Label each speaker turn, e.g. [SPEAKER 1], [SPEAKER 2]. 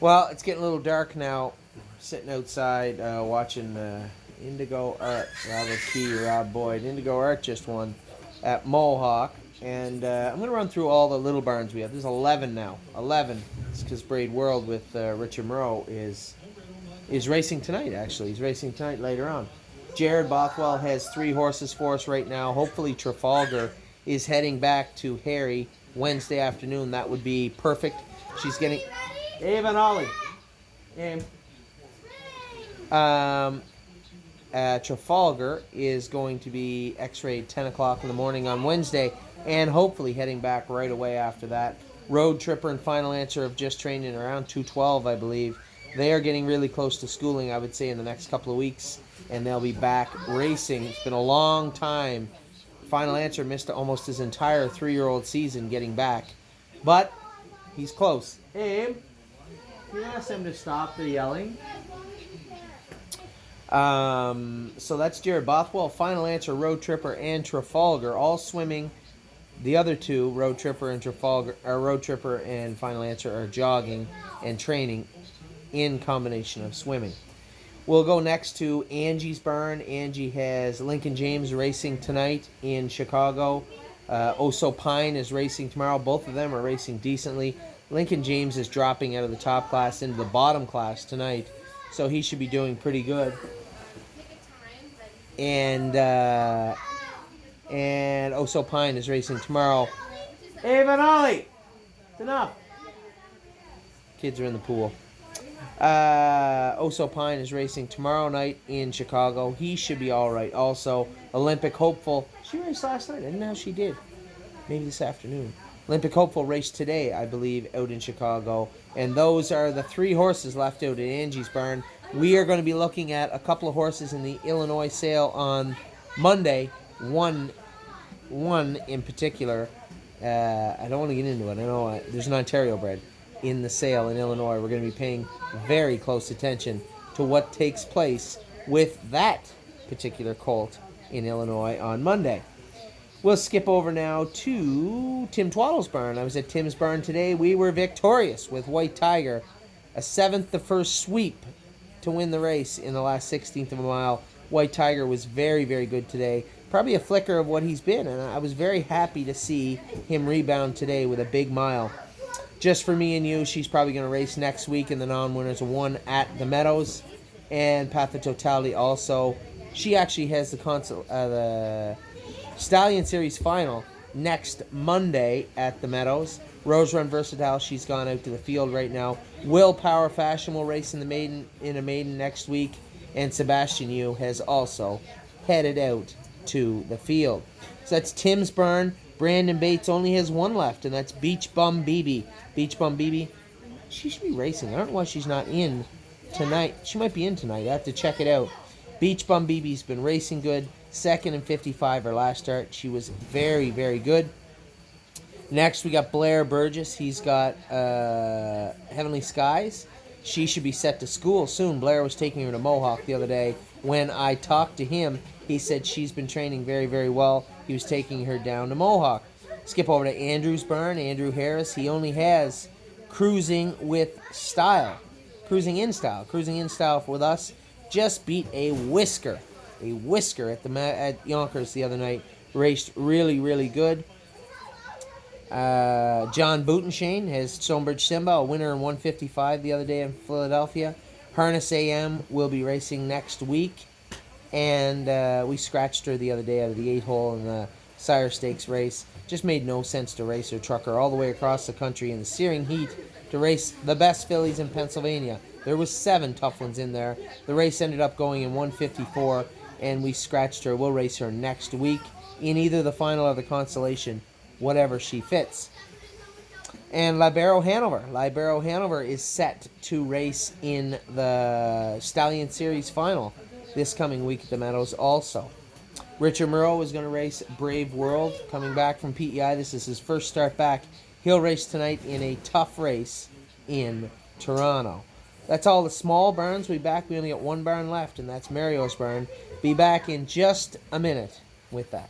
[SPEAKER 1] Well, it's getting a little dark now. Sitting outside watching Indigo Art. Robert Key, Rob Boyd. Indigo Art just won at Mohawk. And I'm going to run through all the little barns we have. There's 11 now. 11. It's because Braid World with Richard Moreau is racing tonight, actually. He's racing tonight later on. Jared Bothwell has 3 horses for us right now. Hopefully Trafalgar is heading back to Harry Wednesday afternoon. That would be perfect. She's getting... Ava and Ollie. Game. Trafalgar is going to be x-rayed 10 o'clock in the morning on Wednesday and hopefully heading back right away after that. Road Tripper and Final Answer have just trained in around 212, I believe. They are getting really close to schooling, I would say, in the next couple of weeks, and they'll be back racing. It's been a long time. Final Answer missed almost his entire 3-year-old season getting back, but he's close. Abe, can you ask them to stop the yelling? So that's Jared Bothwell, Final Answer, Road Tripper, and Trafalgar all swimming. The other two, Road Tripper and Trafalgar, or Road Tripper and Final Answer, are jogging and training in combination of swimming. We'll go next to Angie's barn. Angie has Lincoln James racing tonight in Chicago. Oso Pine is racing tomorrow. Both of them are racing decently. Lincoln James is dropping out of the top class into the bottom class tonight, so he should be doing pretty good. And Oso Pine is racing tomorrow. Ava and Ollie, it's enough. Kids are in the pool. Oso Pine is racing tomorrow night in Chicago. He should be all right. Also, Olympic Hopeful. She raced last night. I didn't know she did. Maybe this afternoon. Olympic Hopeful raced today, I believe, out in Chicago. And those are the 3 horses left out at Angie's barn. We are going to be looking at a couple of horses in the Illinois sale on Monday. One in particular. I don't want to get into it. I know there's an Ontario bred in the sale in Illinois. We're going to be paying very close attention to what takes place with that particular colt in Illinois on Monday. We'll skip over now to Tim Twaddle's barn. I was at Tim's barn today. We were victorious with White Tiger. A 7th the first sweep to win the race in the last 16th of a mile. White Tiger was very, very good today. Probably a flicker of what he's been, and I was very happy to see him rebound today with a big mile. Just for me and you, she's probably going to race next week in the non-winners of 1 at the Meadows. And Path of Totality also. She actually has the Stallion Series final next Monday at the Meadows. Rose Run Versatile, she's gone out to the field right now. Willpower Fashion will race in a maiden next week. And Sebastian Yu has also headed out to the field. So that's Tim's barn. Brandon Bates only has 1 left, and that's Beach Bum BB. Beach Bum BB, she should be racing. I don't know why she's not in tonight. She might be in tonight. I have to check it out. Beach Bum BB's been racing good. 2nd and 55 her last start. She was very, very good. Next, we got Blair Burgess. He's got Heavenly Skies. She should be set to school soon. Blair was taking her to Mohawk the other day. When I talked to him, he said she's been training very, very well. He was taking her down to Mohawk. Skip over to Andrew's barn. Andrew Harris. He only has Cruising with Style. Cruising in Style. Cruising in Style with us. Just beat a whisker at Yonkers the other night. Raced really, really good. John Bootenshane has Stonebridge Simba, a winner in 155 the other day in Philadelphia. Harness AM will be racing next week. And we scratched her the other day out of the 8-hole in the Sire Stakes race. Just made no sense to race her trucker all the way across the country in the searing heat to race the best fillies in Pennsylvania. There was 7 tough ones in there. The race ended up going in 154, and we scratched her. We'll race her next week in either the final or the consolation, whatever she fits. And Libero Hanover is set to race in the Stallion Series final this coming week at the Meadows also. Richard Moreau is going to race Brave World, coming back from PEI. This is his first start back. He'll race tonight in a tough race in Toronto. That's all the small barns. We only got 1 barn left, and that's Mario's barn. Be back in just a minute with that.